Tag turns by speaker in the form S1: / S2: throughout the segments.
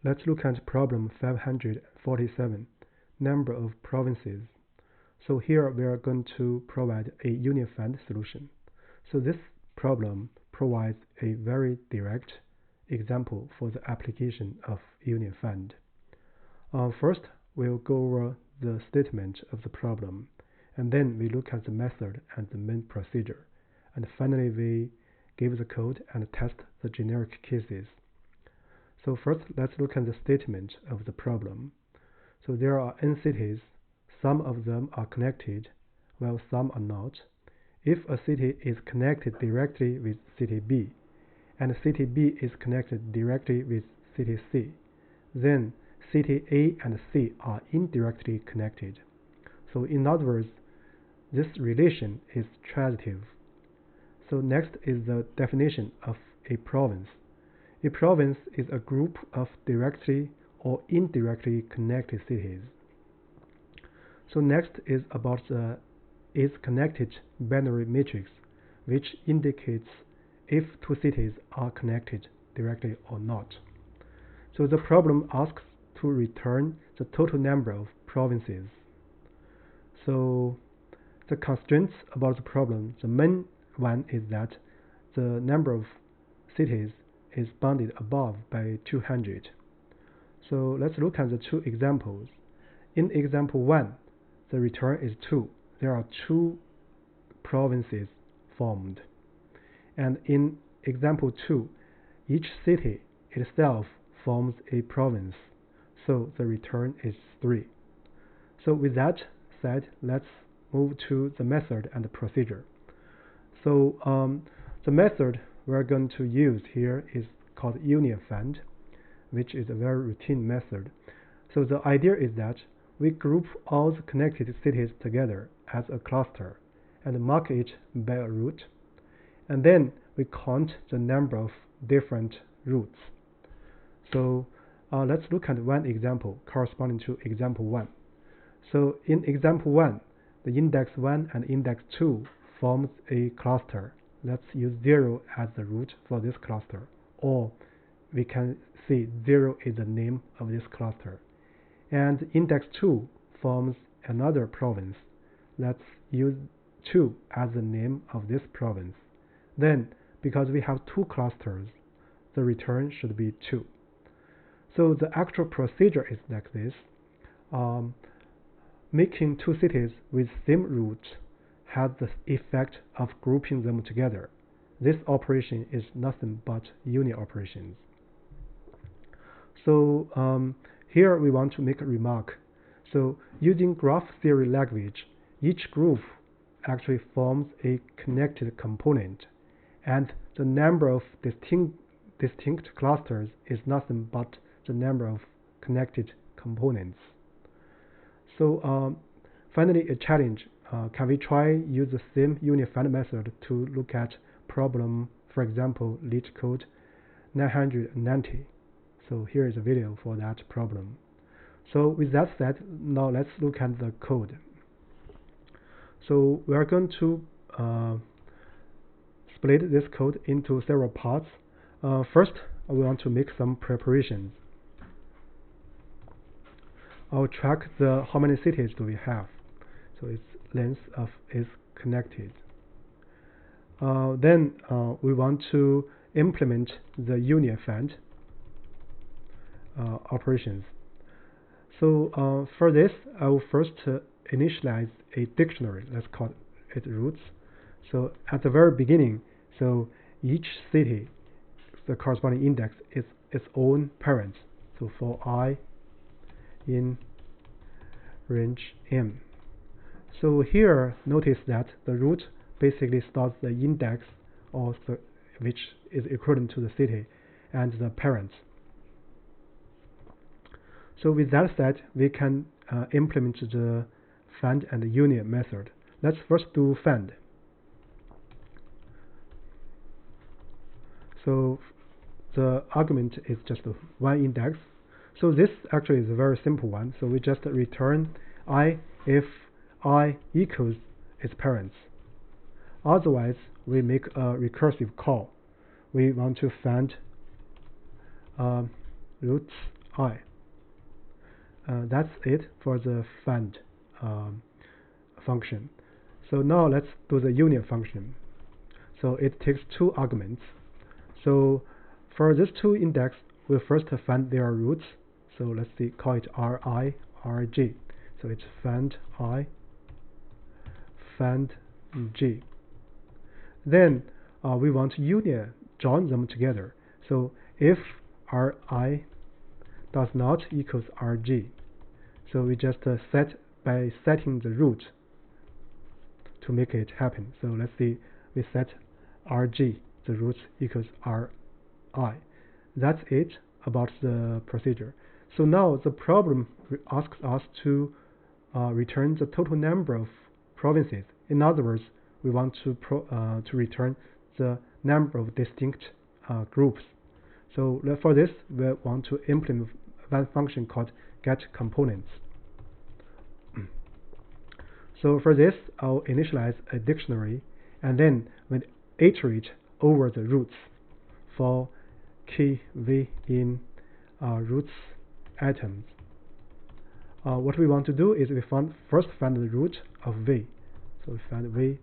S1: Let's look at problem 547, number of provinces. So here we are going to provide a unified solution. So this problem provides a very direct example for the application of unified. First, we'll go over the statement of the problem, and then we look at the method and the main procedure. And finally, we give the code and test the generic cases. So first, let's look at the statement of the problem. So there are n cities. Some of them are connected, while some are not. If a city is connected directly with city B, and city B is connected directly with city C, then city A and C are indirectly connected. So in other words, this relation is transitive. So next is the definition of a province. A province is a group of directly or indirectly connected cities. So next is about the is-connected binary matrix, which indicates if two cities are connected directly or not. So the problem asks to return the total number of provinces. So the constraints about the problem, the main one is that the number of cities is bounded above by 200. So let's look at the two examples. In example 1, the return is 2. There are 2 provinces formed. And in example 2, each city itself forms a province. So the return is 3. So with that said, let's move to the method and the procedure. So the method we're going to use here is called unified, which is a very routine method. So the idea is that we group all the connected cities together as a cluster and mark it by a root, and then we count the number of different roots. So let's look at one example corresponding to example 1. So in example 1, the index 1 and index 2 forms a cluster. Let's use 0 as the root for this cluster, or we can say 0 is the name of this cluster. And index 2 forms another province. Let's use 2 as the name of this province. Then, because we have 2 clusters, the return should be 2. So the actual procedure is like this. Making 2 cities with same root has the effect of grouping them together. This operation is nothing but union operations. So here we want to make a remark. So using graph theory language, each group actually forms a connected component, and the number of distinct clusters is nothing but the number of connected components. So finally, a challenge. Can we try use the same unified method to look at problem, for example, Leetcode 990? So here is a video for that problem. So with that said, now let's look at the code. So we are going to split this code into several parts. First, we want to make some preparations. I'll track how many cities do we have. So its length is connected. Then we want to implement the unified operations. So for this, I will first initialize a dictionary. Let's call it roots. So at the very beginning, so each city, the corresponding index is its own parent. So for I in range M. So here, notice that the root basically starts the index, which is equivalent to the city, and the parents. So with that said, we can implement the find and union method. Let's first do find. So the argument is just one index. So this actually is a very simple one. So we just return I if I equals its parents. Otherwise, we make a recursive call. We want to find roots I. That's it for the find function. So now let's do the union function. So it takes two arguments. So for these two index, we'll first find their roots. So let's see, call it Ri, Rj. So it's find I, find J. Then we want to union, join them together. So if Ri does not equals Rj, so we just set by setting the root to make it happen. So let's see, we set Rj, the root equals Ri. That's it about the procedure. So now the problem asks us to return the total number of provinces. In other words, we want to return the number of distinct groups. So for this, we want to implement one function called getComponents. So for this, I'll initialize a dictionary, and then we'll iterate over the roots for key v in roots items. What we want to do is we first find the root of v. So we find v,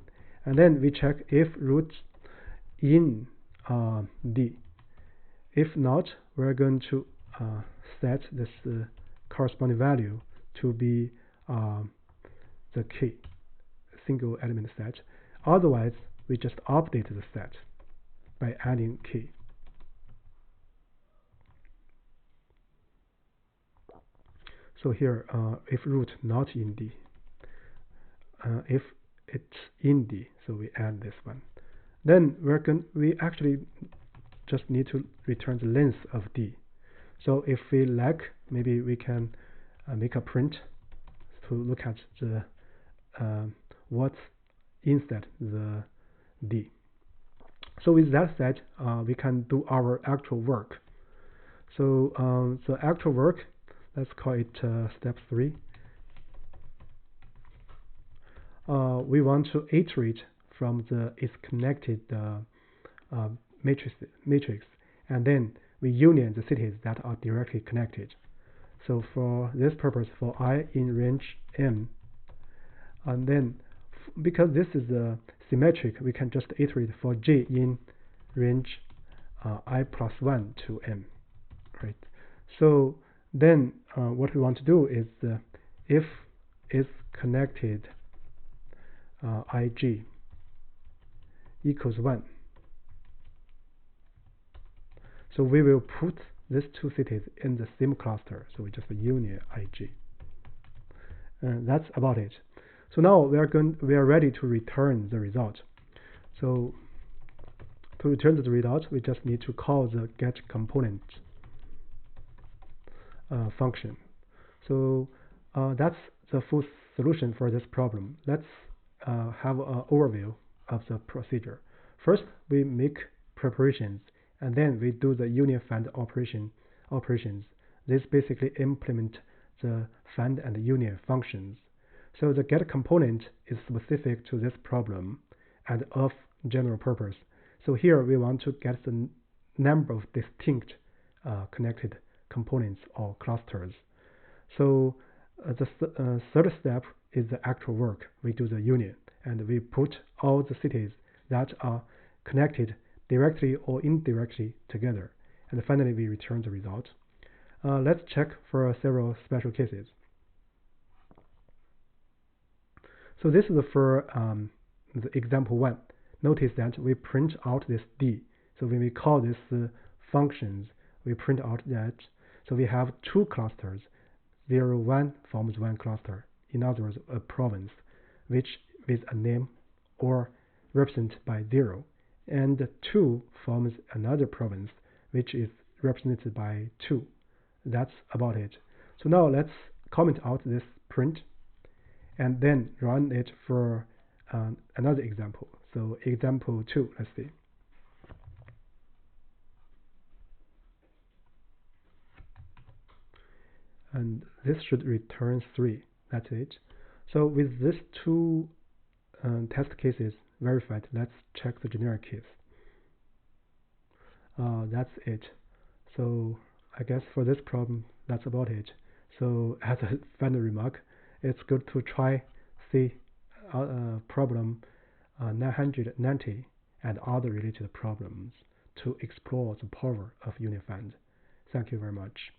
S1: and then we check if root in d. If not, we're going to set this corresponding value to be the key, single element set. Otherwise, we just update the set by adding key. So here, if root not in D, if it's in D, so we add this one. Then we actually just need to return the length of D. So if we like, maybe we can make a print to look at the what's inside the D. So with that said, we can do our actual work. So the actual work, let's call it step 3. We want to iterate from the is connected matrix, and then we union the cities that are directly connected. So for this purpose, for I in range m, and then because this is symmetric, we can just iterate for j in range I plus 1 to m, right? So then what we want to do is if is connected ij equals 1, so we will put these two cities in the same cluster. So we just union ij. That's about it. So now we are ready to return the result. So to return the result, we just need to call the getComponent function. So that's the full solution for this problem. Let's have an overview of the procedure. First, we make preparations, and then we do the union find operations. This basically implement the find and union functions. So the getComponent is specific to this problem and of general purpose. So here we want to get the number of distinct connected components or clusters. So the third step is the actual work. We do the union, and we put all the cities that are connected directly or indirectly together. And finally, we return the result. Let's check for several special cases. So this is for the example 1. Notice that we print out this D. So when we call this functions, we print out that. So we have two clusters. 0, 1 forms one cluster. In other words, a province, which with a name or represented by 0. And 2 forms another province, which is represented by 2. That's about it. So now let's comment out this print and then run it for another example. So example 2, let's see. And this should return 3. That's it. So with these two test cases verified, let's check the generic case. That's it. So I guess for this problem, that's about it. So as a final remark, it's good to try see problem 990 and other related problems to explore the power of UniFind. Thank you very much.